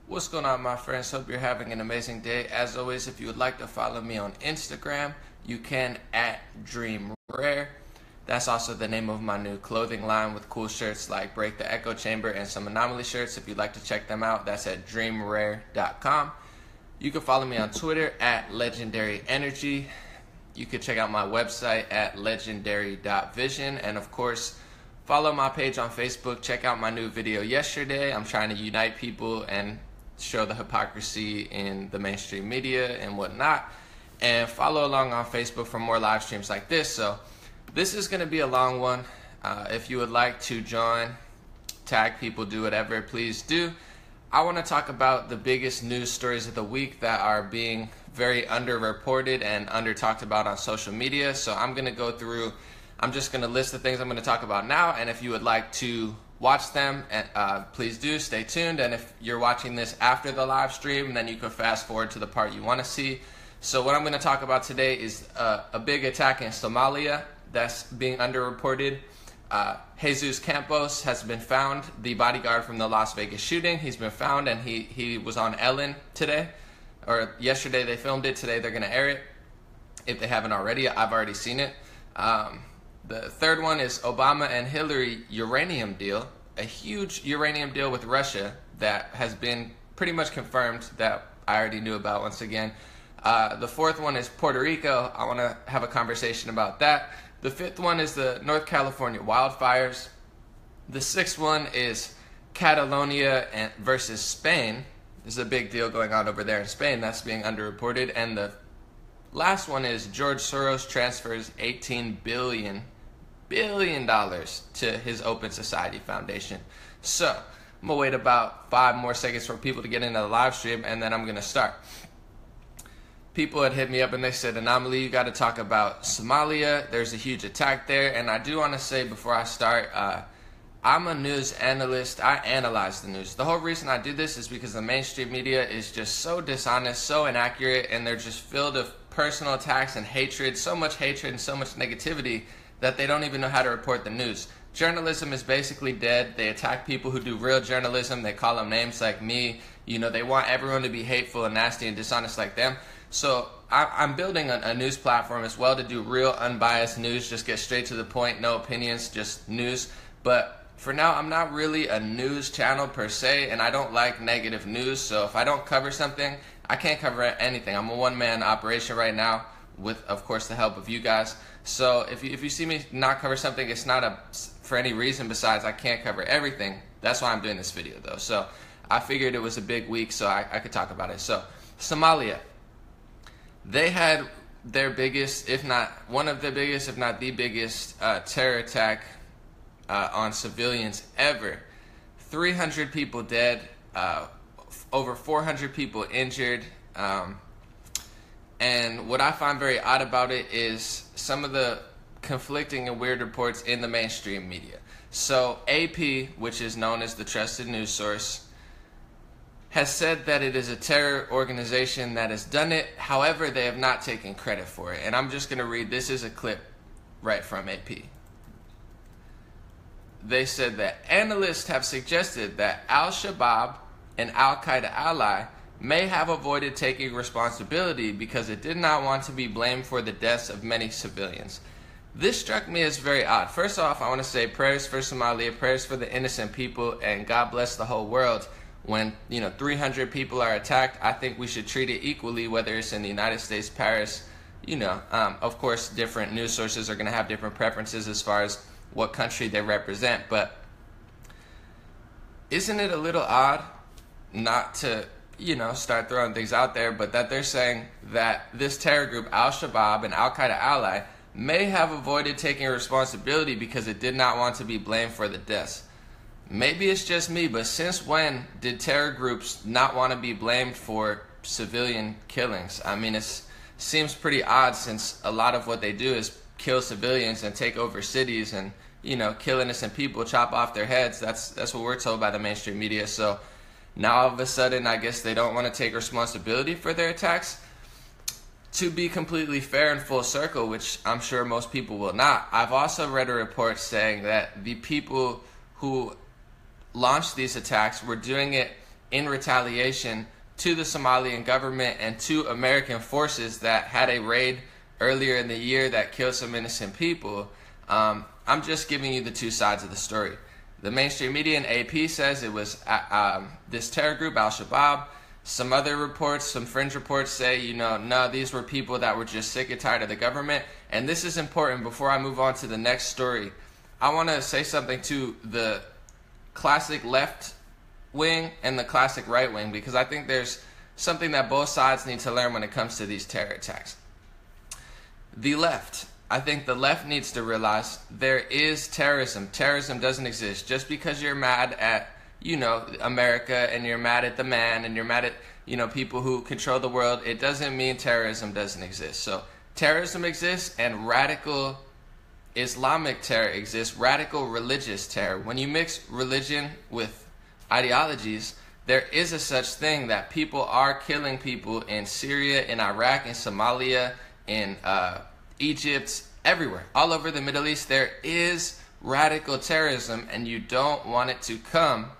What's going on, my friends? Hope you're having an amazing day. As always, if you would like to follow me on Instagram, you can at Dream Rare. That's also the name of my new clothing line with cool shirts like Break the Echo Chamber and some Anomaly shirts. If you'd like to check them out, that's at dreamrare.com. You can follow me on Twitter at Legendary Energy. You can check out my website at legendary.vision. And of course, follow my page on Facebook. Check out my new video yesterday. I'm trying to unite people and show the hypocrisy in the mainstream media and whatnot. And follow along on Facebook for more live streams like this. So this is going to be a long one. If you would like to join, tag people, do whatever, please do. I want to talk about the biggest news stories of the week that are being very underreported and under talked about on social media. So I'm going to go through, I'm just going to list the things I'm going to talk about now. And if you would like to watch them, please do, stay tuned. And if you're watching this after the live stream, then you can fast forward to the part you want to see. So what I'm going to talk about today is a big attack in Somalia that's being underreported. Jesus Campos has been found, the bodyguard from the Las Vegas shooting. He's been found, and he was on Ellen today, or yesterday they filmed it. Today they're going to air it, if they haven't already. I've already seen it. The third one is Obama and Hillary uranium deal, a huge uranium deal with Russia that has been pretty much confirmed, that I already knew about once again. The fourth one is Puerto Rico. I want to have a conversation about that. The fifth one is the North California wildfires. The sixth one is Catalonia versus Spain. There's a big deal going on over there in Spain that's being underreported. And the last one is George Soros transfers $18 billion to his Open Society Foundation. So I'm gonna wait about 5 more seconds for people to get into the live stream, and then I'm gonna start. People had hit me up and they said, Anomaly, you got to talk about Somalia. There's a huge attack there. And I do want to say before I start, I'm a news analyst. I analyze the news. The whole reason I do this is because the mainstream media is just so dishonest, so inaccurate, and they're just filled with personal attacks and hatred, so much hatred and so much negativity that they don't even know how to report the news. Journalism is basically dead. They attack people who do real journalism. They call them names like me. You know, they want everyone to be hateful and nasty and dishonest like them. So I'm building a news platform as well to do real unbiased news, just get straight to the point, no opinions, just news. But for now, I'm not really a news channel per se, and I don't like negative news. So if I don't cover something, I can't cover anything. I'm a one-man operation right now with, of course, the help of you guys. So if you see me not cover something, it's not for any reason besides I can't cover everything. That's why I'm doing this video, though. So I figured it was a big week, so I could talk about it. So Somalia. They had their biggest, if not one of the biggest, if not the biggest terror attack on civilians ever. 300 people dead, over 400 people injured. And what I find very odd about it is some of the conflicting and weird reports in the mainstream media. So AP, which is known as the trusted news source, has said that it is a terror organization that has done it. However, they have not taken credit for it. And I'm just going to read, this is a clip right from AP. They said that analysts have suggested that Al-Shabaab, an Al-Qaeda ally, may have avoided taking responsibility because it did not want to be blamed for the deaths of many civilians. This struck me as very odd. First off, I want to say prayers for Somalia, prayers for the innocent people, and God bless the whole world. When 300 people are attacked, I think we should treat it equally, whether it's in the United States, Paris. Of course, different news sources are going to have different preferences as far as what country they represent. But isn't it a little odd not to, start throwing things out there, but that they're saying that this terror group, Al-Shabaab, an Al-Qaeda ally, may have avoided taking responsibility because it did not want to be blamed for the deaths. Maybe it's just me, but since when did terror groups not want to be blamed for civilian killings? I mean, it seems pretty odd since a lot of what they do is kill civilians and take over cities and, kill innocent people, chop off their heads. That's what we're told by the mainstream media. So now all of a sudden, I guess they don't want to take responsibility for their attacks. To be completely fair and full circle, which I'm sure most people will not, I've also read a report saying that the people who launched these attacks were doing it in retaliation to the Somalian government and to American forces that had a raid earlier in the year that killed some innocent people. I'm just giving you the two sides of the story. The mainstream media and AP says it was this terror group, Al-Shabaab. Some other reports, some fringe reports say, no, these were people that were just sick and tired of the government. And this is important. Before I move on to the next story, I want to say something to the classic left wing and the classic right wing, because I think there's something that both sides need to learn when it comes to these terror attacks. The left. I think the left needs to realize there is terrorism. Terrorism doesn't exist. Just because you're mad at, America, and you're mad at the man, and you're mad at, people who control the world, it doesn't mean terrorism doesn't exist. So terrorism exists, and radical Islamic terror exists, radical religious terror. When you mix religion with ideologies, there is a such thing that people are killing people in Syria, in Iraq, in Somalia, in Egypt, everywhere, all over the Middle East. There is radical terrorism, and you don't want it to come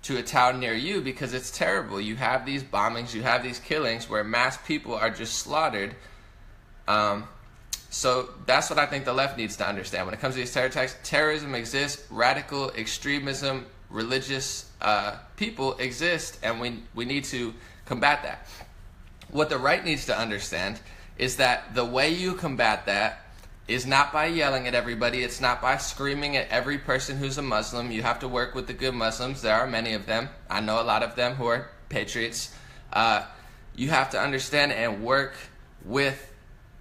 to a town near you because it's terrible. You have these bombings, you have these killings where mass people are just slaughtered. So that's what I think the left needs to understand. When it comes to these terror attacks, terrorism exists, radical extremism, religious people exist, and we need to combat that. What the right needs to understand is that the way you combat that is not by yelling at everybody. It's not by screaming at every person who's a Muslim. You have to work with the good Muslims. There are many of them. I know a lot of them who are patriots. You have to understand and work with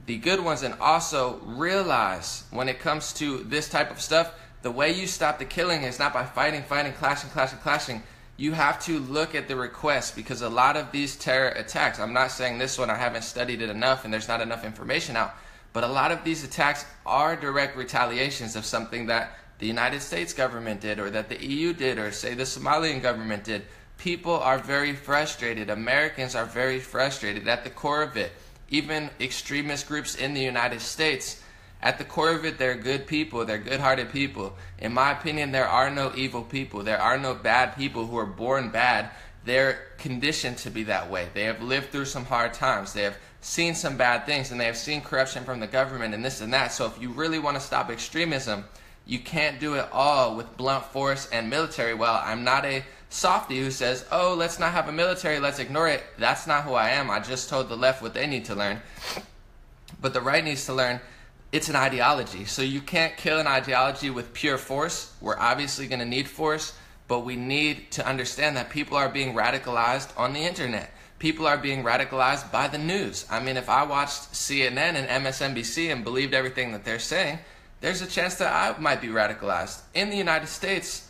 the good ones, and also realize when it comes to this type of stuff, the way you stop the killing is not by fighting, clashing. You have to look at the requests, because a lot of these terror attacks, I'm not saying this one, I haven't studied it enough and there's not enough information out, but a lot of these attacks are direct retaliations of something that the United States government did, or that the EU did, or say the Somalian government did. People are very frustrated. Americans are very frustrated. At the core of it, even extremist groups in the United States, at the core of it, they're good people. They're good-hearted people. In my opinion, there are no evil people. There are no bad people who are born bad. They're conditioned to be that way. They have lived through some hard times. They have seen some bad things, and they have seen corruption from the government and this and that. So if you really want to stop extremism, you can't do it all with blunt force and military. Well, I'm not a softie who says, oh, let's not have a military, let's ignore it. That's not who I am. I just told the left what they need to learn. But the right needs to learn it's an ideology. So you can't kill an ideology with pure force. We're obviously going to need force, but we need to understand that people are being radicalized on the internet. People are being radicalized by the news. I mean, if I watched CNN and MSNBC and believed everything that they're saying, there's a chance that I might be radicalized. In the United States,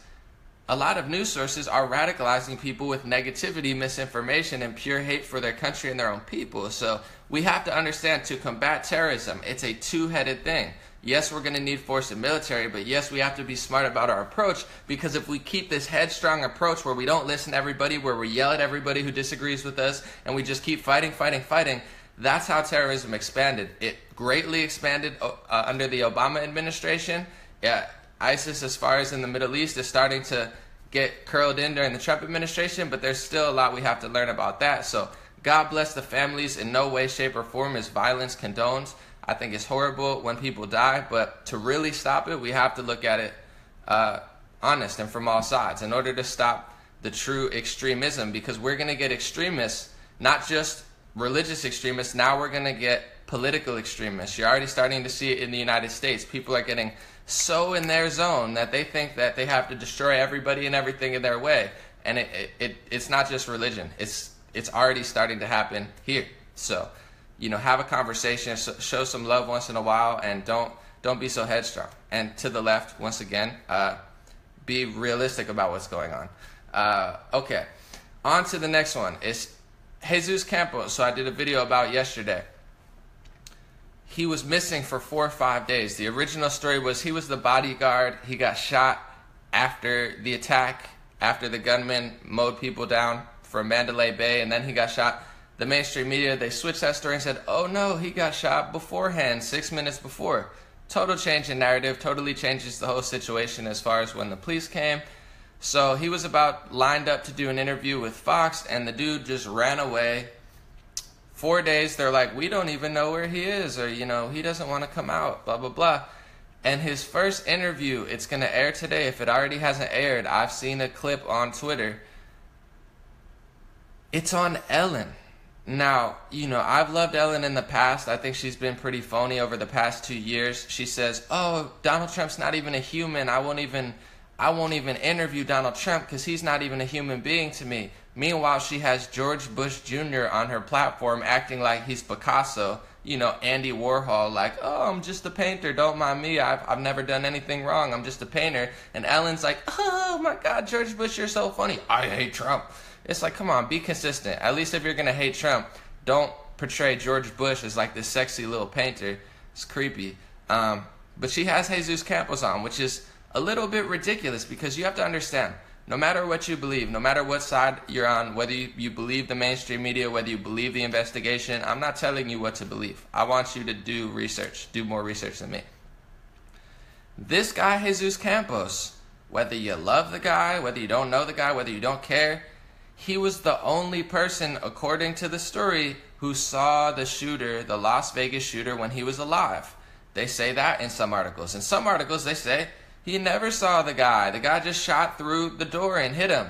a lot of news sources are radicalizing people with negativity, misinformation, and pure hate for their country and their own people. So we have to understand, to combat terrorism, it's a two-headed thing. Yes, we're going to need force and military, but yes, we have to be smart about our approach, because if we keep this headstrong approach where we don't listen to everybody, where we yell at everybody who disagrees with us, and we just keep fighting, that's how terrorism expanded. It greatly expanded under the Obama administration. Yeah, ISIS, as far as in the Middle East, is starting to get curled in during the Trump administration, but there's still a lot we have to learn about that. So God bless the families. In no way, shape, or form is violence condoned. I think it's horrible when people die, but to really stop it, we have to look at it honest and from all sides in order to stop the true extremism, because we're going to get extremists, not just religious extremists. Now we're going to get political extremists. You're already starting to see it in the United States. People are getting so in their zone that they think that they have to destroy everybody and everything in their way. And it's not just religion. It's already starting to happen here. So, have a conversation, show some love once in a while, and don't be so headstrong. And to the left, once again, be realistic about what's going on. Okay, on to the next one. It's Jesus Campos, so I did a video about yesterday. He was missing for 4 or 5 days. The original story was he was the bodyguard. He got shot after the attack, after the gunman mowed people down from Mandalay Bay, and then he got shot. The mainstream media, they switched that story and said, oh no, he got shot beforehand, 6 minutes before. Total change in narrative, totally changes the whole situation as far as when the police came. So he was about lined up to do an interview with Fox, and the dude just ran away. 4 days, they're like, we don't even know where he is, or, you know, he doesn't want to come out, blah, blah, blah. And his first interview, it's going to air today. If it already hasn't aired, I've seen a clip on Twitter. It's on Ellen. Now, you know, I've loved Ellen in the past. I think she's been pretty phony over the past 2 years. She says, oh, Donald Trump's not even a human. I won't even interview Donald Trump because he's not even a human being to me. Meanwhile, she has George Bush Jr. on her platform acting like he's Picasso, you know, Andy Warhol, like, oh, I'm just a painter, don't mind me, I've never done anything wrong, I'm just a painter. And Ellen's like, oh my God, George Bush, you're so funny, I hate Trump. It's like, come on, be consistent. At least if you're going to hate Trump, don't portray George Bush as like this sexy little painter. It's creepy. But she has Jesus Campos on, which is a little bit ridiculous because you have to understand, no matter what you believe, no matter what side you're on, whether you believe the mainstream media, whether you believe the investigation, I'm not telling you what to believe. I want you to do research, do more research than me. This guy, Jesus Campos, whether you love the guy, whether you don't know the guy, whether you don't care, he was the only person, according to the story, who saw the shooter, the Las Vegas shooter, when he was alive. They say that in some articles. In some articles, they say he never saw the guy. The guy just shot through the door and hit him.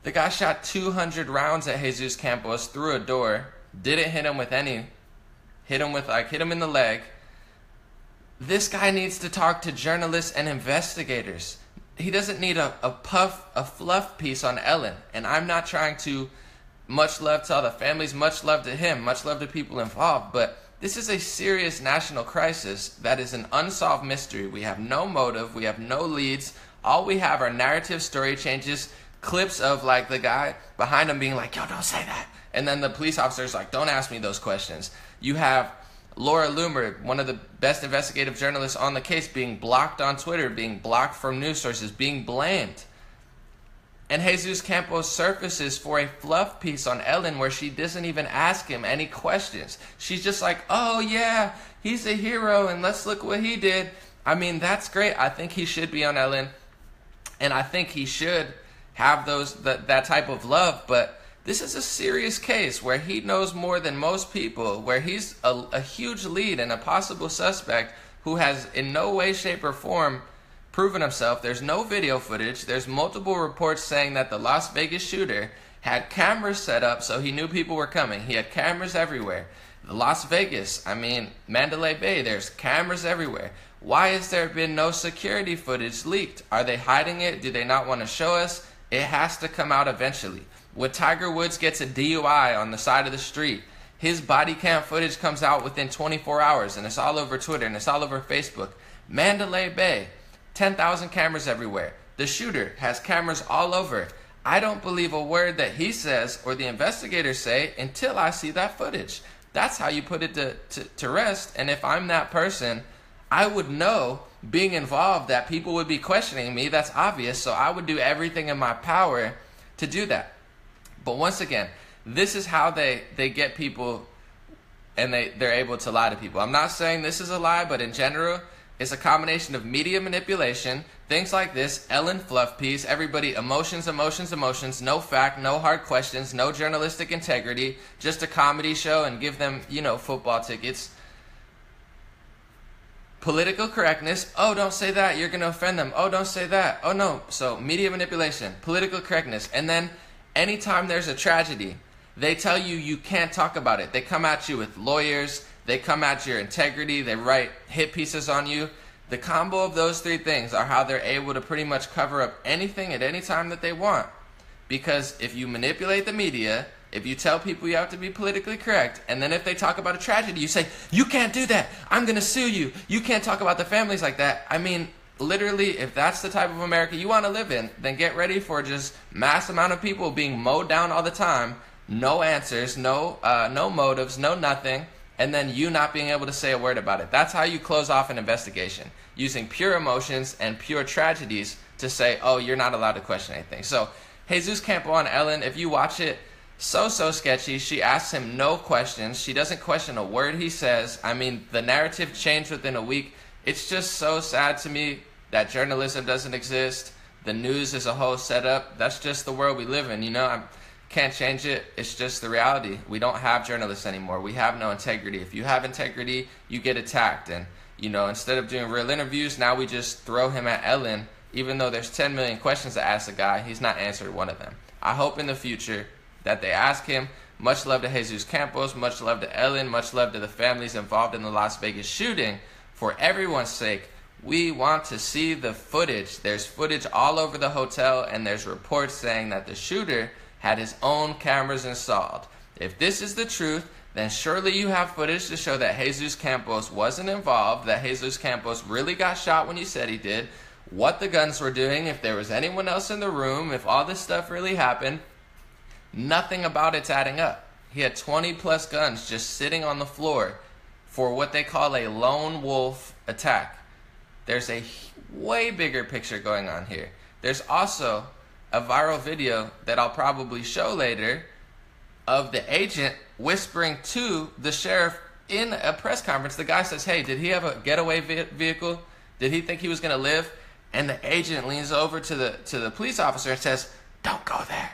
The guy shot 200 rounds at Jesus Campos through a door. Didn't hit him with any. Hit him in the leg. This guy needs to talk to journalists and investigators. He doesn't need a fluff piece on Ellen. And I'm not trying to, much love to all the families, much love to him, much love to people involved, but this is a serious national crisis that is an unsolved mystery. We have no motive. We have no leads. All we have are narrative story changes, clips of like the guy behind him being like, yo, don't say that. And then the police officer's like, don't ask me those questions. You have Laura Loomer, one of the best investigative journalists on the case, being blocked on Twitter, being blocked from news sources, being blamed. And Jesus Campos surfaces for a fluff piece on Ellen where she doesn't even ask him any questions. She's just like, oh yeah, he's a hero and let's look what he did. I mean, that's great. I think he should be on Ellen. And I think he should have that type of love. But this is a serious case where he knows more than most people, where he's a huge lead and a possible suspect who has in no way, shape, or form proven himself. There's no video footage. There's multiple reports saying that the Las Vegas shooter had cameras set up so he knew people were coming. He had cameras everywhere. Las Vegas, I mean, Mandalay Bay, there's cameras everywhere. Why has there been no security footage leaked? Are they hiding it? Do they not want to show us? It has to come out eventually. When Tiger Woods gets a DUI on the side of the street, his body cam footage comes out within 24 hours, and it's all over Twitter, and it's all over Facebook. Mandalay Bay, 10,000 cameras everywhere. The shooter has cameras all over. I don't believe a word that he says or the investigators say until I see that footage. That's how you put it to rest. And if I'm that person, I would know, being involved, that people would be questioning me. That's obvious. So I would do everything in my power to do that. But once again, this is how they get people, and they're able to lie to people. I'm not saying this is a lie, but in general, it's a combination of media manipulation, things like this, Ellen fluff piece, everybody emotions, no fact, no hard questions, no journalistic integrity, just a comedy show and give them, you know, football tickets. Political correctness, oh, don't say that, you're going to offend them. Oh, don't say that. Oh, no. So media manipulation, political correctness, and then anytime there's a tragedy, they tell you you can't talk about it. They come at you with lawyers. They come at your integrity. They write hit pieces on you. The combo of those three things are how they're able to pretty much cover up anything at any time that they want. Because if you manipulate the media, if you tell people you have to be politically correct, and then if they talk about a tragedy, you say, you can't do that. I'm going to sue you. You can't talk about the families like that. I mean, literally, if that's the type of America you want to live in, then get ready for just mass amount of people being mowed down all the time. No answers, no motives, no nothing. And then you not being able to say a word about it. That's how you close off an investigation, using pure emotions and pure tragedies to say, oh, you're not allowed to question anything. So Jesus Campos on Ellen, if you watch it, so sketchy. She asks him no questions. She doesn't question a word he says. I mean, the narrative changed within a week. It's just so sad to me that journalism doesn't exist, the news is a whole setup. That's just the world we live in, you know. I can't change it. It's just the reality. We don't have journalists anymore. We have no integrity. If you have integrity, you get attacked. And, you know, instead of doing real interviews, now we just throw him at Ellen. Even though there's 10 million questions to ask the guy, he's not answered one of them. I hope in the future that they ask him. Much love to Jesus Campos, much love to Ellen, much love to the families involved in the Las Vegas shooting. For everyone's sake, we want to see the footage. There's footage all over the hotel, and there's reports saying that the shooter had his own cameras installed. If this is the truth, then surely you have footage to show that Jesus Campos wasn't involved, that Jesus Campos really got shot when you said he did, what the guns were doing, if there was anyone else in the room, if all this stuff really happened. Nothing about it's adding up. He had 20 plus guns just sitting on the floor for what they call a lone wolf attack. There's a way bigger picture going on here. There's also a viral video that I'll probably show later of the agent whispering to the sheriff in a press conference. The guy says, hey, did he have a getaway vehicle? Did he think he was going to live? And the agent leans over to the police officer and says, don't go there.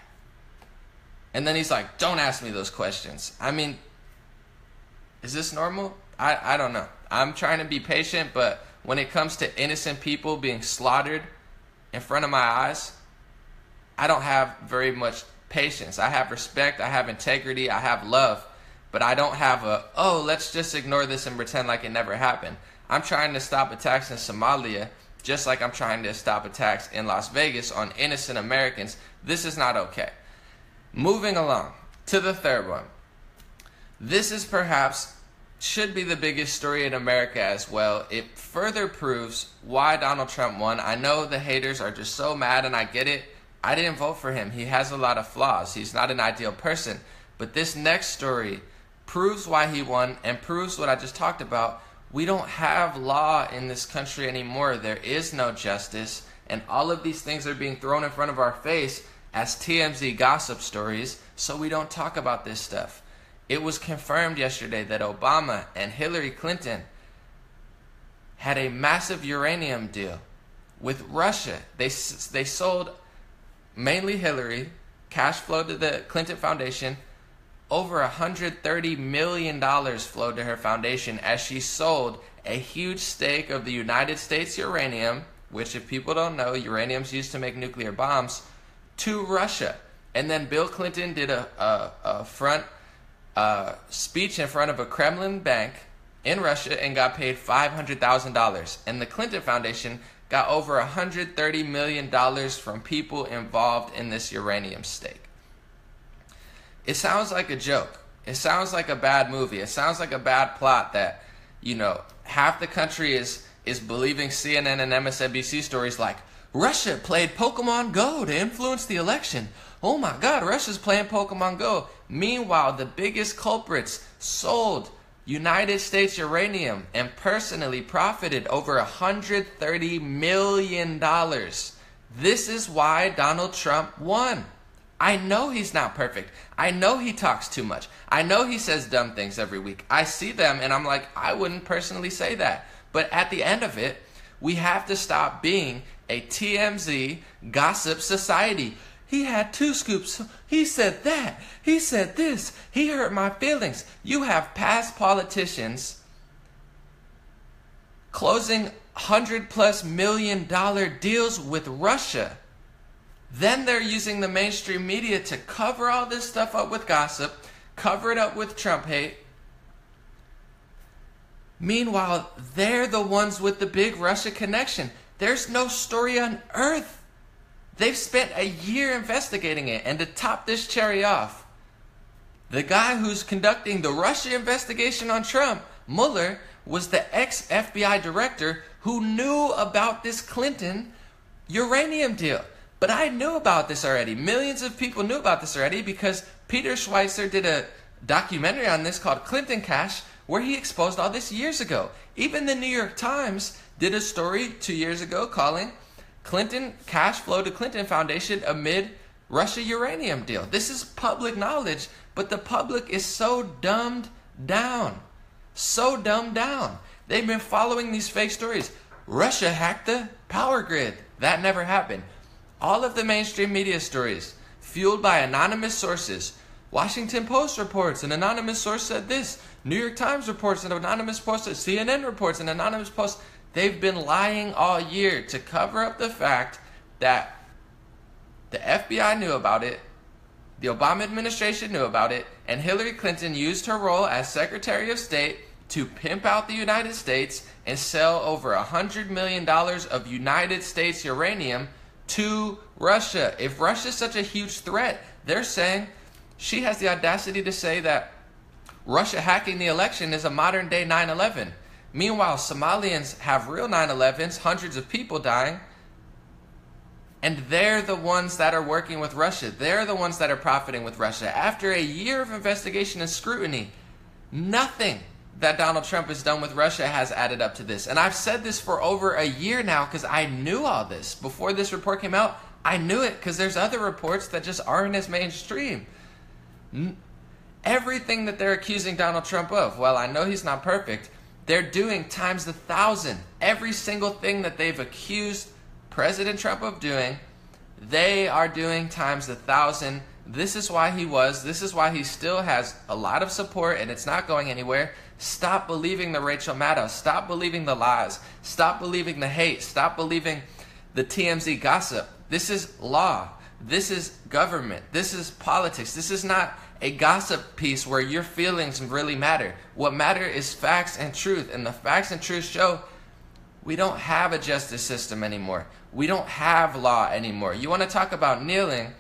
And then he's like, don't ask me those questions. I mean, is this normal? I don't know. I'm trying to be patient, but when it comes to innocent people being slaughtered in front of my eyes, I don't have very much patience. I have respect, I have integrity, I have love, but I don't have let's just ignore this and pretend like it never happened. I'm trying to stop attacks in Somalia, just like I'm trying to stop attacks in Las Vegas on innocent Americans. This is not okay. Moving along to the third one. This is perhaps should be the biggest story in America as well. It further proves why Donald Trump won. I know the haters are just so mad, and I get it. I didn't vote for him. He has a lot of flaws. He's not an ideal person. But this next story proves why he won and proves what I just talked about. We don't have law in this country anymore. There is no justice. And all of these things are being thrown in front of our face as TMZ gossip stories, so we don't talk about this stuff. It was confirmed yesterday that Obama and Hillary Clinton had a massive uranium deal with Russia. They sold, mainly Hillary, cash flowed to the Clinton Foundation. Over $130 million flowed to her foundation as she sold a huge stake of the United States uranium, which if people don't know, uranium is used to make nuclear bombs, to Russia. And then Bill Clinton did a front speech in front of a Kremlin bank in Russia and got paid $500,000. And the Clinton Foundation got over $130 million from people involved in this uranium stake. It sounds like a joke. It sounds like a bad movie. It sounds like a bad plot that, you know, half the country is believing CNN and MSNBC stories like, Russia played Pokemon Go to influence the election. Oh my God, Russia's playing Pokemon Go. Meanwhile, the biggest culprits sold United States uranium and personally profited over $130 million. This is why Donald Trump won. I know he's not perfect. I know he talks too much. I know he says dumb things every week. I see them and I'm like, I wouldn't personally say that. But at the end of it, we have to stop being a TMZ gossip society. He had 2 scoops. He said that. He said this. He hurt my feelings. You have past politicians closing $100+ million deals with Russia. Then they're using the mainstream media to cover all this stuff up with gossip, cover it up with Trump hate. Meanwhile, they're the ones with the big Russia connection. There's no story on earth. They've spent a year investigating it. And to top this cherry off, the guy who's conducting the Russia investigation on Trump, Mueller, was the ex-FBI director who knew about this Clinton uranium deal. But I knew about this already. Millions of people knew about this already because Peter Schweizer did a documentary on this called Clinton Cash, where he exposed all this years ago. Even the New York Times did a story 2 years ago calling Clinton cash flow to Clinton Foundation amid Russia uranium deal. This is public knowledge, but the public is so dumbed down. So dumbed down. They've been following these fake stories. Russia hacked the power grid. That never happened. All of the mainstream media stories, fueled by anonymous sources. Washington Post reports, an anonymous source said this. New York Times reports, an anonymous post. CNN reports, an anonymous post. They've been lying all year to cover up the fact that the FBI knew about it, the Obama administration knew about it, and Hillary Clinton used her role as Secretary of State to pimp out the United States and sell over $100 million of United States uranium to Russia. If Russia's such a huge threat, they're saying she has the audacity to say that Russia hacking the election is a modern day 9/11. Meanwhile, Somalians have real 9/11s, hundreds of people dying, and they're the ones that are working with Russia. They're the ones that are profiting with Russia. After a year of investigation and scrutiny, nothing that Donald Trump has done with Russia has added up to this. And I've said this for over a year now because I knew all this. Before this report came out, I knew it because there's other reports that just aren't as mainstream. Everything that they're accusing Donald Trump of, well, I know he's not perfect, they're doing times 1,000. Every single thing that they've accused President Trump of doing, they are doing times 1,000. This is why he still has a lot of support and it's not going anywhere. Stop believing the Rachel Maddow. Stop believing the lies. Stop believing the hate. Stop believing the TMZ gossip. This is law. This is government. This is politics. This is not a gossip piece where your feelings really matter. What matter is facts and truth, and the facts and truth show we don't have a justice system anymore. We don't have law anymore. You want to talk about kneeling?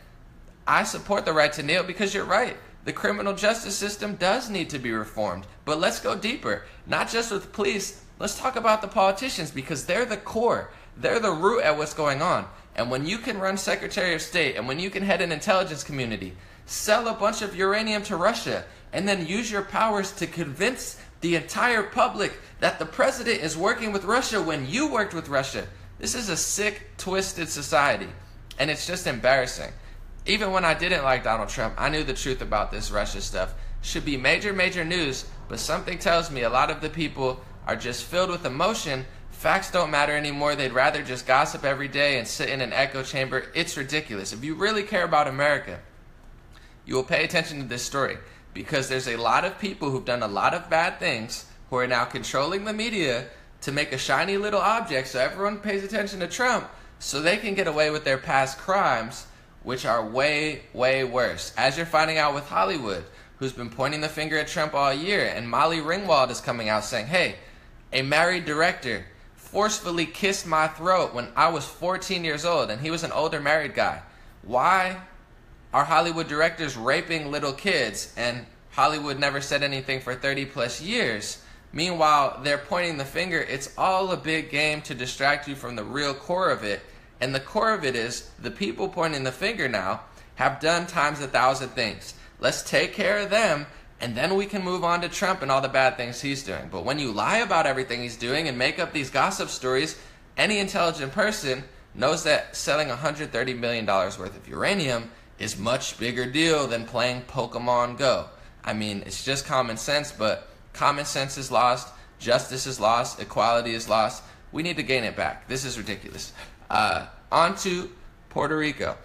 I support the right to kneel because you're right. The criminal justice system does need to be reformed. But let's go deeper. Not just with police. Let's talk about the politicians because they're the core. They're the root at what's going on. And when you can run Secretary of State and when you can head an intelligence community, sell a bunch of uranium to Russia, and then use your powers to convince the entire public that the president is working with Russia when you worked with Russia. This is a sick, twisted society. And it's just embarrassing. Even when I didn't like Donald Trump, I knew the truth about this Russia stuff. Should be major, major news, but something tells me a lot of the people are just filled with emotion. Facts don't matter anymore. They'd rather just gossip every day and sit in an echo chamber. It's ridiculous. If you really care about America, you will pay attention to this story because there's a lot of people who've done a lot of bad things who are now controlling the media to make a shiny little object so everyone pays attention to Trump so they can get away with their past crimes, which are way, way worse. As you're finding out with Hollywood, who's been pointing the finger at Trump all year, and Molly Ringwald is coming out saying, hey, a married director forcefully kissed my throat when I was 14 years old, and he was an older married guy. Why are Hollywood directors raping little kids, and Hollywood never said anything for 30 plus years? Meanwhile, they're pointing the finger. It's all a big game to distract you from the real core of it. And the core of it is the people pointing the finger now have done times 1,000 things. Let's take care of them, and then we can move on to Trump and all the bad things he's doing. But when you lie about everything he's doing and make up these gossip stories, any intelligent person knows that selling $130 million worth of uranium is much bigger deal than playing Pokemon Go. I mean, it's just common sense, but common sense is lost, justice is lost, equality is lost. We need to gain it back. This is ridiculous. On to Puerto Rico.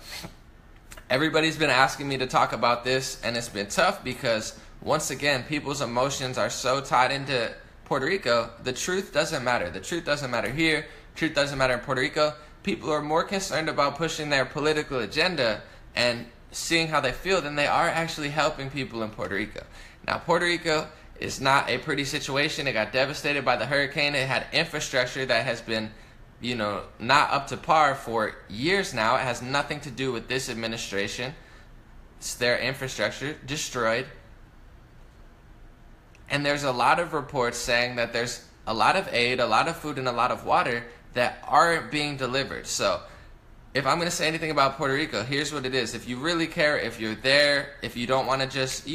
Everybody's been asking me to talk about this, and it's been tough because, once again, people's emotions are so tied into Puerto Rico. The truth doesn't matter. The truth doesn't matter here. Truth doesn't matter in Puerto Rico. People are more concerned about pushing their political agenda and seeing how they feel than they are actually helping people in Puerto Rico. Now, Puerto Rico is not a pretty situation. It got devastated by the hurricane. It had infrastructure that has been not up to par for years now. It has nothing to do with this administration. It's their infrastructure destroyed. And there's a lot of reports saying that there's a lot of aid, a lot of food, and a lot of water that aren't being delivered. So if I'm going to say anything about Puerto Rico, here's what it is. If you really care, if you're there, if you don't want to just,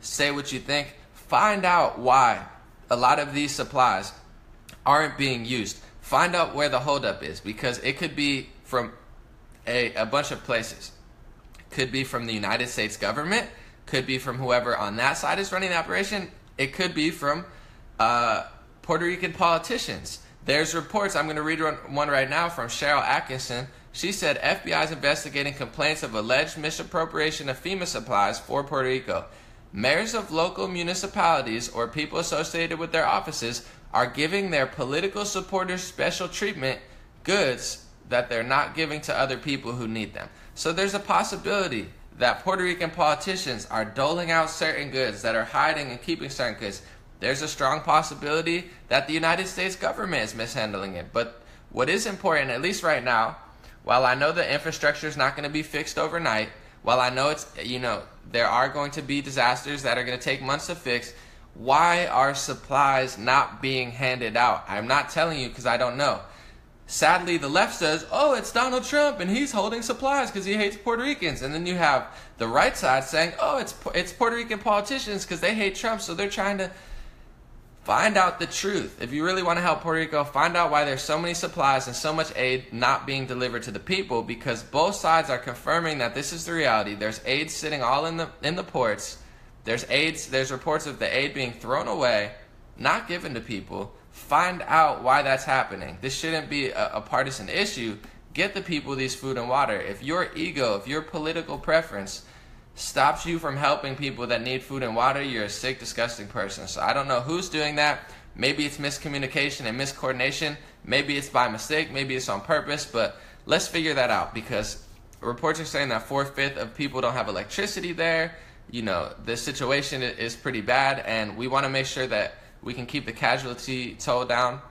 say what you think, find out why a lot of these supplies aren't being used. Find out where the holdup is, because it could be from a bunch of places. Could be from the United States government. Could be from whoever on that side is running the operation. It could be from Puerto Rican politicians. There's reports, I'm going to read one right now from Cheryl Atkinson. She said FBI is investigating complaints of alleged misappropriation of FEMA supplies for Puerto Rico. Mayors of local municipalities or people associated with their offices are giving their political supporters special treatment, goods that they're not giving to other people who need them. So there's a possibility that Puerto Rican politicians are doling out certain goods, that are hiding and keeping certain goods. There's a strong possibility that the United States government is mishandling it. But what is important, at least right now, while I know the infrastructure is not going to be fixed overnight, while I know it's, there are going to be disasters that are going to take months to fix, why are supplies not being handed out? I'm not telling you because I don't know. Sadly, the left says, oh, it's Donald Trump and he's holding supplies because he hates Puerto Ricans. And then you have the right side saying, oh, it's Puerto Rican politicians because they hate Trump, so they're trying to find out the truth. If you really want to help Puerto Rico, find out why there's so many supplies and so much aid not being delivered to the people, because both sides are confirming that this is the reality. There's aid sitting all in the ports. There's reports of the aid being thrown away, not given to people. Find out why that's happening. This shouldn't be a partisan issue. Get the people these food and water. If your ego, if your political preference stops you from helping people that need food and water, you're a sick, disgusting person. So I don't know who's doing that. Maybe it's miscommunication and miscoordination. Maybe it's by mistake. Maybe it's on purpose. But let's figure that out, because reports are saying that 4/5 of people don't have electricity there. The situation is pretty bad, and we want to make sure that we can keep the casualty toll down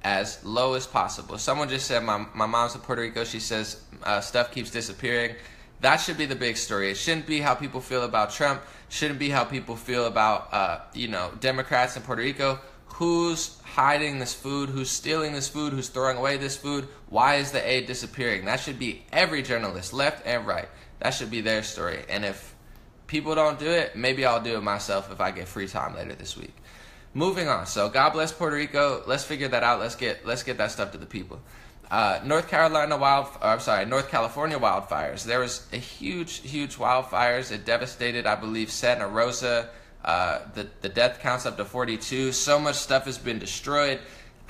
as low as possible. Someone just said, my mom's in Puerto Rico. She says stuff keeps disappearing. That should be the big story. It shouldn't be how people feel about Trump. Shouldn't be how people feel about, Democrats in Puerto Rico. Who's hiding this food? Who's stealing this food? Who's throwing away this food? Why is the aid disappearing? That should be every journalist, left and right. That should be their story. And if people don't do it, maybe I'll do it myself if I get free time later this week. Moving on. So God bless Puerto Rico. Let's figure that out. Let's get that stuff to the people. North California wildfires. There was a huge wildfires. It devastated, I believe, Santa Rosa. The death counts up to 42. So much stuff has been destroyed.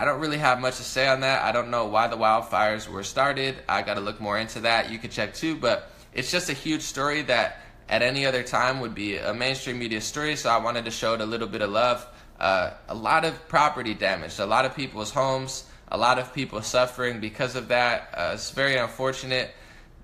I don't really have much to say on that. I don't know why the wildfires were started. I got to look more into that. You could check too, but it's just a huge story that at any other time would be a mainstream media story, so I wanted to show it a little bit of love. A lot of property damage, a lot of people's homes, a lot of people suffering because of that. It's very unfortunate.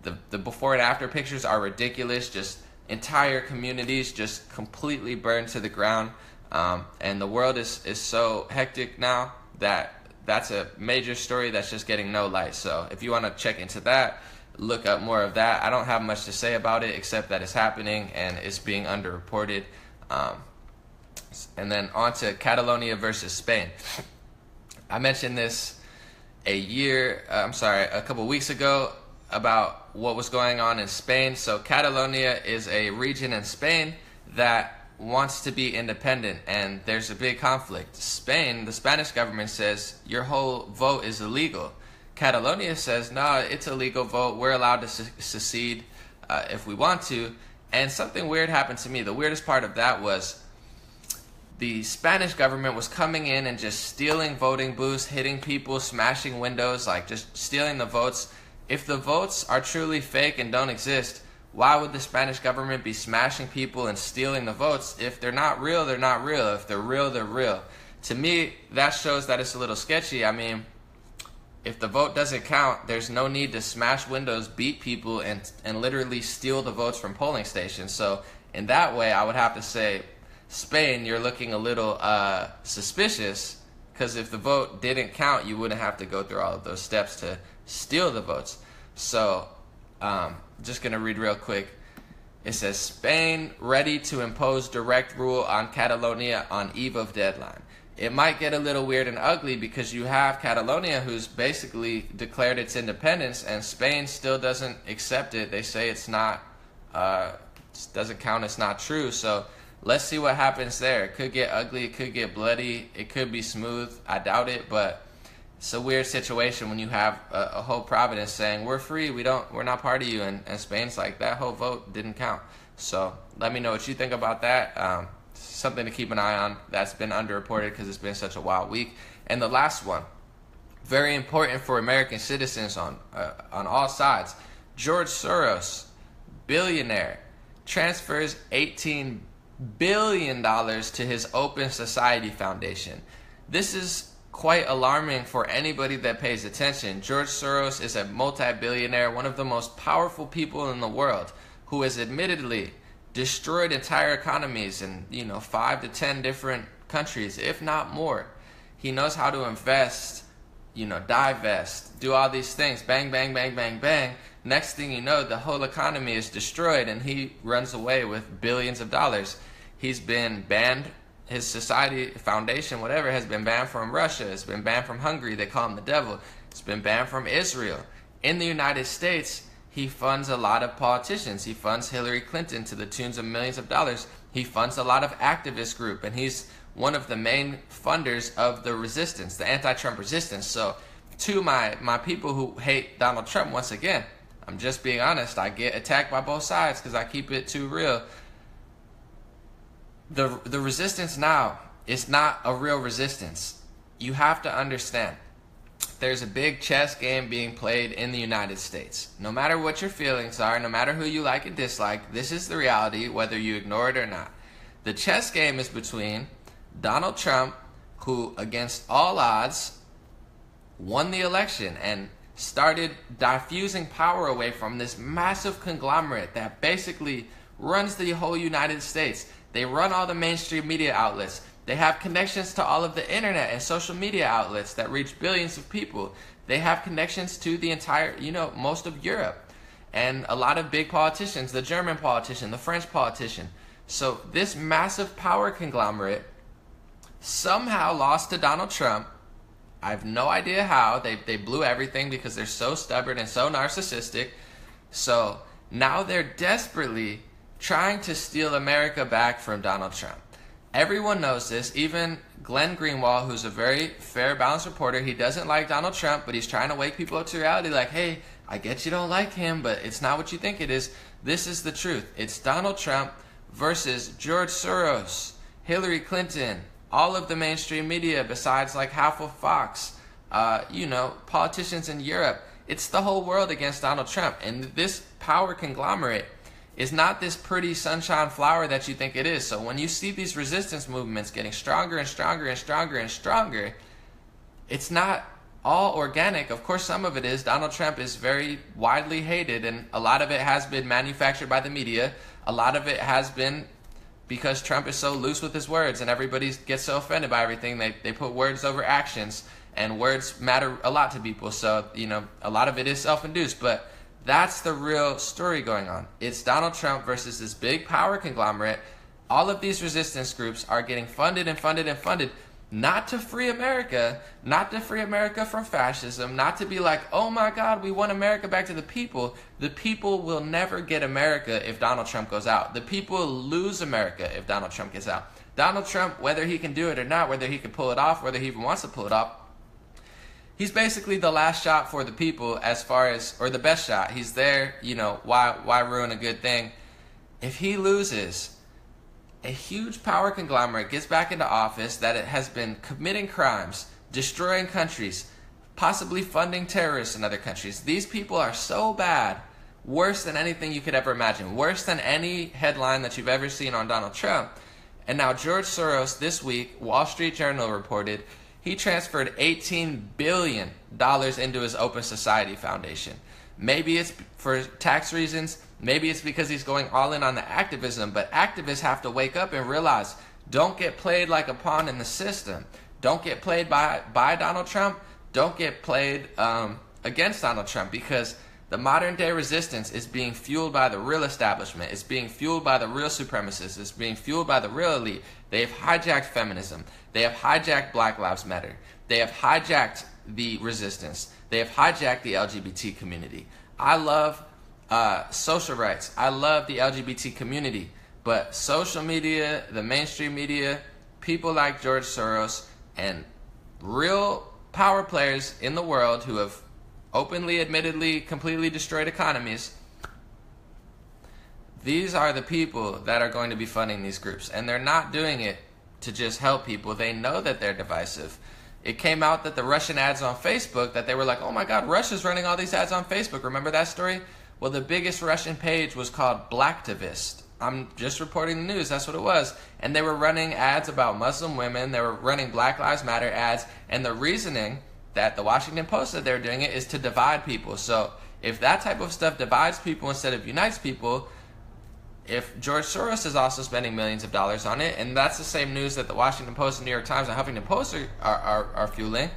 The before and after pictures are ridiculous. Just entire communities just completely burned to the ground. And the world is so hectic now that's a major story that's just getting no light. So if you want to check into that, look up more of that. I don't have much to say about it except that it's happening and it's being underreported. And then on to Catalonia versus Spain. I mentioned this a couple weeks ago about what was going on in Spain. So Catalonia is a region in Spain that wants to be independent, and there's a big conflict. Spain, the Spanish government says your whole vote is illegal. Catalonia says, no, it's a legal vote. We're allowed to secede if we want to. And something weird happened to me. The weirdest part of that was the Spanish government was coming in and just stealing voting booths, hitting people, smashing windows, like just stealing the votes. If the votes are truly fake and don't exist, why would the Spanish government be smashing people and stealing the votes? If they're not real, they're not real. If they're real, they're real. To me, that shows that it's a little sketchy. I mean, if the vote doesn't count, there's no need to smash windows, beat people, and literally steal the votes from polling stations. So in that way, I would have to say, Spain, you're looking a little suspicious, because if the vote didn't count, you wouldn't have to go through all of those steps to steal the votes. So just going to read real quick. It says, Spain ready to impose direct rule on Catalonia on eve of deadline. It might get a little weird and ugly because you have Catalonia, who's basically declared its independence, and Spain still doesn't accept it. They say it's not, doesn't count, it's not true. So let's see what happens there. It could get ugly, it could get bloody, it could be smooth. I doubt it, but it's a weird situation when you have a whole province saying we're free, we're not part of you, and Spain's like, that whole vote didn't count. So let me know what you think about that. Something to keep an eye on that's been underreported because it's been such a wild week. And the last one, very important for American citizens on all sides. George Soros, billionaire, transfers $18 billion to his Open Society Foundation. This is quite alarming for anybody that pays attention. George Soros is a multi-billionaire, one of the most powerful people in the world, who has admittedly destroyed entire economies in 5 to 10 different countries, if not more. He knows how to invest, divest, do all these things, bang, bang, bang, bang, bang. Next thing you know, the whole economy is destroyed and he runs away with billions of dollars. He's been banned. His society, foundation, whatever, has been banned from Russia. It's been banned from Hungary. They call him the devil. It's been banned from Israel. In the United States, he funds a lot of politicians. He funds Hillary Clinton to the tunes of millions of dollars. He funds a lot of activist group, and he's one of the main funders of the resistance, the anti-Trump resistance. So to my people who hate Donald Trump, once again, I'm just being honest. I get attacked by both sides because I keep it too real. The resistance now is not a real resistance. You have to understand, there's a big chess game being played in the United States. No matter what your feelings are, no matter who you like and dislike, this is the reality, whether you ignore it or not. The chess game is between Donald Trump, who against all odds won the election and started diffusing power away from this massive conglomerate that basically runs the whole United States. They run all the mainstream media outlets. They have connections to all of the internet and social media outlets that reach billions of people. They have connections to the entire, most of Europe. And a lot of big politicians, the German politician, the French politician. So this massive power conglomerate somehow lost to Donald Trump. I have no idea how. They blew everything because they're so stubborn and so narcissistic. So now they're desperately trying to steal America back from Donald Trump. Everyone knows this. Even Glenn Greenwald, who's a very fair, balanced reporter, he doesn't like Donald Trump, but he's trying to wake people up to reality like, hey, I get you don't like him, but it's not what you think it is. This is the truth. It's Donald Trump versus George Soros, Hillary Clinton, all of the mainstream media besides like half of Fox, politicians in Europe. It's the whole world against Donald Trump. And this power conglomerate is not this pretty sunshine flower that you think it is. So when you see these resistance movements getting stronger and stronger and stronger and stronger, it's not all organic. Of course, some of it is. Donald Trump is very widely hated, and a lot of it has been manufactured by the media. A lot of it has been because Trump is so loose with his words, and everybody gets so offended by everything. They put words over actions, and words matter a lot to people. So, a lot of it is self-induced, but that's the real story going on. It's Donald Trump versus this big power conglomerate. All of these resistance groups are getting funded and funded and funded, not to free America, not to free America from fascism, not to be like, oh my God, we want America back to the people. The people will never get America if Donald Trump goes out. The people lose America if Donald Trump gets out. Donald Trump, whether he can do it or not, whether he can pull it off, whether he even wants to pull it off, he's basically the last shot for the people or the best shot. He's there, why ruin a good thing? If he loses, a huge power conglomerate gets back into office that it has been committing crimes, destroying countries, possibly funding terrorists in other countries. These people are so bad, worse than anything you could ever imagine, worse than any headline that you've ever seen on Donald Trump. And now George Soros, this week, Wall Street Journal reported, he transferred $18 billion into his Open Society Foundation. Maybe it's for tax reasons. Maybe it's because he's going all in on the activism. But activists have to wake up and realize, don't get played like a pawn in the system. Don't get played by Donald Trump. Don't get played against Donald Trump, because the modern day resistance is being fueled by the real establishment. It's being fueled by the real supremacists. It's being fueled by the real elite. They have hijacked feminism. They have hijacked Black Lives Matter. They have hijacked the resistance. They have hijacked the LGBT community. I love social rights. I love the LGBT community. But social media, the mainstream media, people like George Soros, and real power players in the world who have openly, admittedly, completely destroyed economies, these are the people that are going to be funding these groups. And they're not doing it to just help people. They know that they're divisive. it came out that the Russian ads on Facebook, that they were like, oh my God, Russia's running all these ads on Facebook. Remember that story? Well, the biggest Russian page was called Blacktivist. I'm just reporting the news. That's what it was. And they were running ads about Muslim women. They were running Black Lives Matter ads. And the reasoning that the Washington Post said they were doing it is to divide people. So if that type of stuff divides people instead of unites people, if George Soros is also spending millions of dollars on it, and that's the same news that the Washington Post, the New York Times, and Huffington Post are fueling,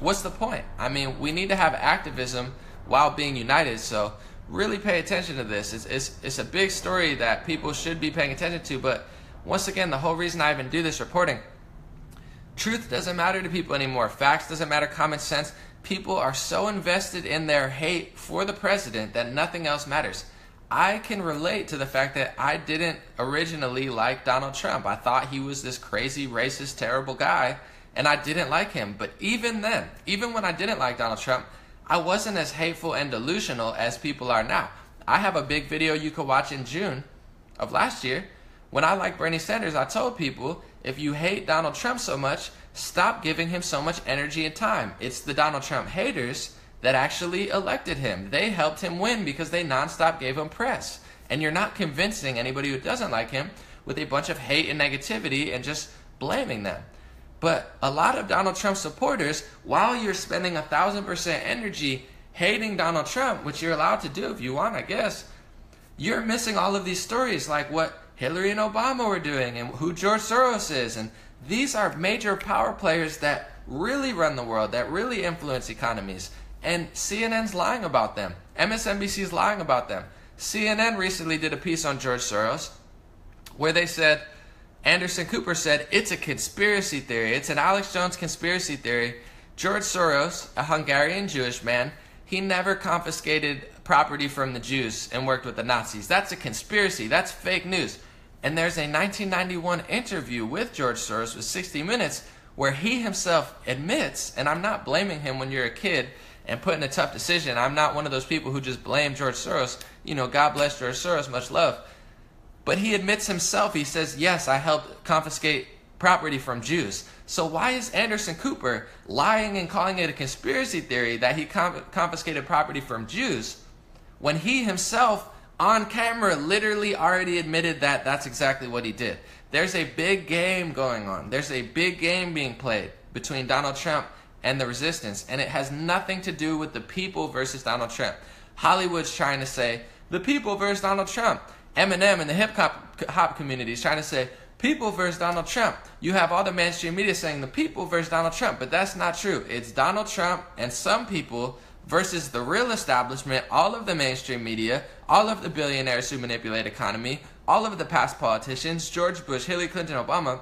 what's the point? I mean, we need to have activism while being united. So really pay attention to this. It's a big story that people should be paying attention to. But once again, the whole reason I even do this reporting, truth doesn't matter to people anymore. Facts doesn't matter. Common sense. People are so invested in their hate for the president that nothing else matters. I can relate to the fact that I didn't originally like Donald Trump. I thought he was this crazy, racist, terrible guy, and I didn't like him. But even then, even when I didn't like Donald Trump, I wasn't as hateful and delusional as people are now. I have a big video you could watch in June of last year. When I liked Bernie Sanders, I told people, if you hate Donald Trump so much, stop giving him so much energy and time. It's the Donald Trump haters that actually elected him. They helped him win because they nonstop gave him press. And you're not convincing anybody who doesn't like him with a bunch of hate and negativity and just blaming them. But a lot of Donald Trump supporters, while you're spending 1,000% energy hating Donald Trump, which you're allowed to do if you want, I guess, you're missing all of these stories like what Hillary and Obama were doing and who George Soros is. And these are major power players that really run the world, that really influence economies. And CNN's lying about them. MSNBC's lying about them. CNN recently did a piece on George Soros where they said, Anderson Cooper said, it's a conspiracy theory. It's an Alex Jones conspiracy theory. George Soros, a Hungarian Jewish man, he never confiscated property from the Jews and worked with the Nazis. That's a conspiracy. That's fake news. And there's a 1991 interview with George Soros with 60 Minutes where he himself admits, and I'm not blaming him when you're a kid and put in a tough decision. I'm not one of those people who just blame George Soros. You know, God bless George Soros, much love. But he admits himself, he says, yes, I helped confiscate property from Jews. So why is Anderson Cooper lying and calling it a conspiracy theory that he confiscated property from Jews when he himself on camera literally already admitted that that's exactly what he did? There's a big game going on. There's a big game being played between Donald Trump and the resistance, and it has nothing to do with the people versus Donald Trump. Hollywood's trying to say, the people versus Donald Trump. Eminem and the hip-hop community is trying to say, people versus Donald Trump. You have all the mainstream media saying the people versus Donald Trump, but that's not true. It's Donald Trump and some people versus the real establishment, all of the mainstream media, all of the billionaires who manipulate economy, all of the past politicians, George Bush, Hillary Clinton, Obama,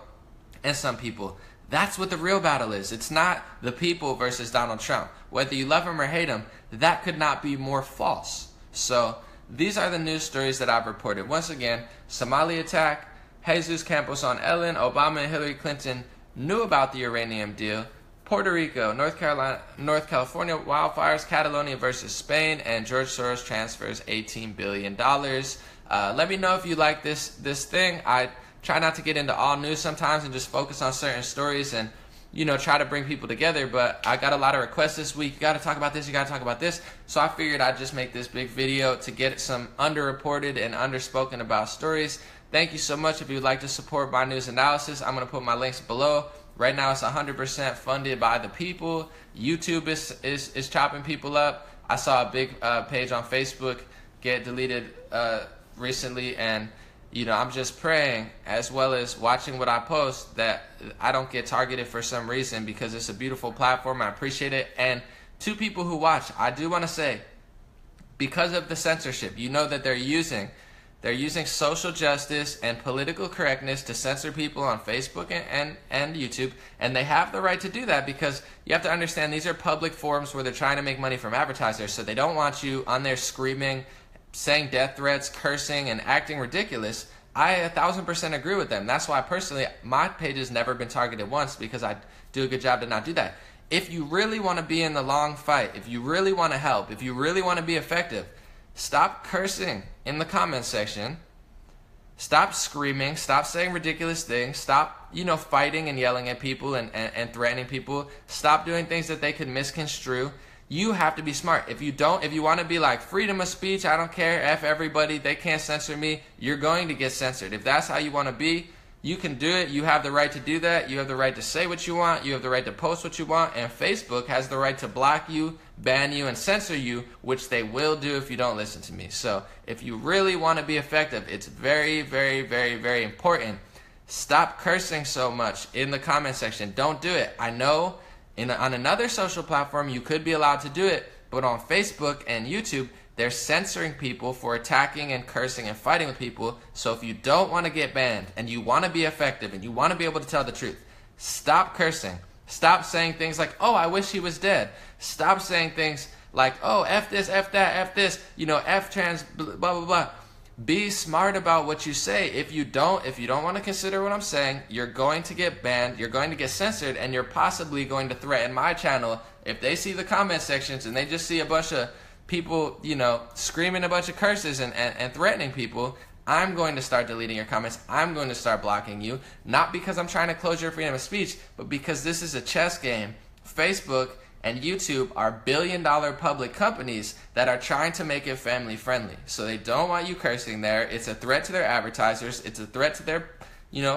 and some people. That's what the real battle is. It's not the people versus Donald Trump. Whether you love him or hate him, that could not be more false. So these are the news stories that I've reported. Once again, Somalia attack, Jesus Campos on Ellen, Obama and Hillary Clinton knew about the uranium deal, Puerto Rico, North California wildfires, Catalonia versus Spain, and George Soros transfers $18 billion. Let me know if you like this thing. I try not to get into all news sometimes and just focus on certain stories and, you know, try to bring people together. But I got a lot of requests this week. You got to talk about this. You got to talk about this. So I figured I'd just make this big video to get some underreported and underspoken about stories. Thank you so much. If you'd like to support my news analysis, I'm going to put my links below. Right now it's 100% funded by the people. YouTube is chopping people up. I saw a big page on Facebook get deleted recently, and you know, I'm just praying, as well as watching what I post, that I don't get targeted for some reason, because it's a beautiful platform. I appreciate it. And to people who watch, I do want to say, because of the censorship, you know that they're using social justice and political correctness to censor people on Facebook and YouTube, and they have the right to do that, because you have to understand these are public forums where they're trying to make money from advertisers, so they don't want you on there screaming, saying death threats, cursing, and acting ridiculous. I 1,000% agree with them. That's why personally my page has never been targeted once, because I do a good job to not do that. If you really want to be in the long fight, if you really want to help, if you really want to be effective, stop cursing in the comment section. Stop screaming. Stop saying ridiculous things. Stop, fighting and yelling at people and threatening people. Stop doing things that they could misconstrue. You have to be smart. If you want to be like, freedom of speech, I don't care, F everybody, they can't censor me, you're going to get censored. If that's how you want to be, you can do it. You have the right to do that. You have the right to say what you want. You have the right to post what you want. And Facebook has the right to block you, ban you, and censor you, which they will do if you don't listen to me. So if you really want to be effective, it's very, very, very, very important. Stop cursing so much in the comment section. Don't do it. I know on another social platform you could be allowed to do it, but on Facebook and YouTube, they're censoring people for attacking and cursing and fighting with people. So if you don't want to get banned and you want to be effective and you want to be able to tell the truth, stop cursing. Stop saying things like, oh, I wish he was dead. Stop saying things like, oh, F this, F that, F this, F trans, blah, blah, blah. Be smart about what you say. If you don't want to consider what I'm saying, you're going to get banned, you're going to get censored, and you're possibly going to threaten my channel. If they see the comment sections and they just see a bunch of people, screaming a bunch of curses and threatening people, I'm going to start deleting your comments. I'm going to start blocking you. Not because I'm trying to close your freedom of speech, but because this is a chess game. Facebook and YouTube are billion-dollar public companies that are trying to make it family-friendly. So they don't want you cursing there. It's a threat to their advertisers. It's a threat to their,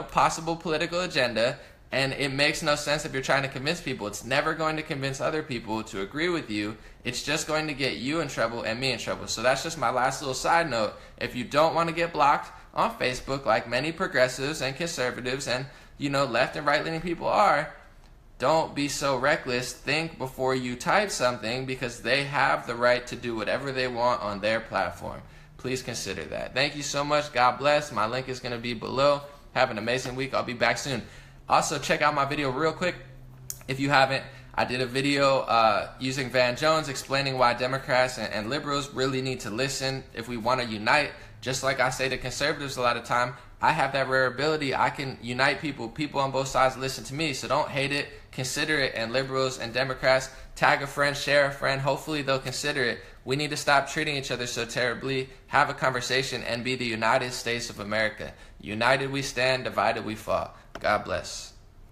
possible political agenda. And it makes no sense if you're trying to convince people. It's never going to convince other people to agree with you. It's just going to get you in trouble and me in trouble. So that's just my last little side note. If you don't want to get blocked on Facebook, like many progressives and conservatives and, left and right-leaning people are, don't be so reckless. Think before you type something, because they have the right to do whatever they want on their platform. Please consider that. Thank you so much. God bless. My link is going to be below. Have an amazing week. I'll be back soon. Also, check out my video real quick. If you haven't, I did a video using Van Jones explaining why Democrats and liberals really need to listen if we want to unite. Just like I say to conservatives a lot of time, I have that rare ability. I can unite people. People on both sides listen to me. So don't hate it. Consider it. And liberals and Democrats, tag a friend, share a friend. Hopefully they'll consider it. We need to stop treating each other so terribly, have a conversation, and be the United States of America. United we stand, divided we fall. God bless.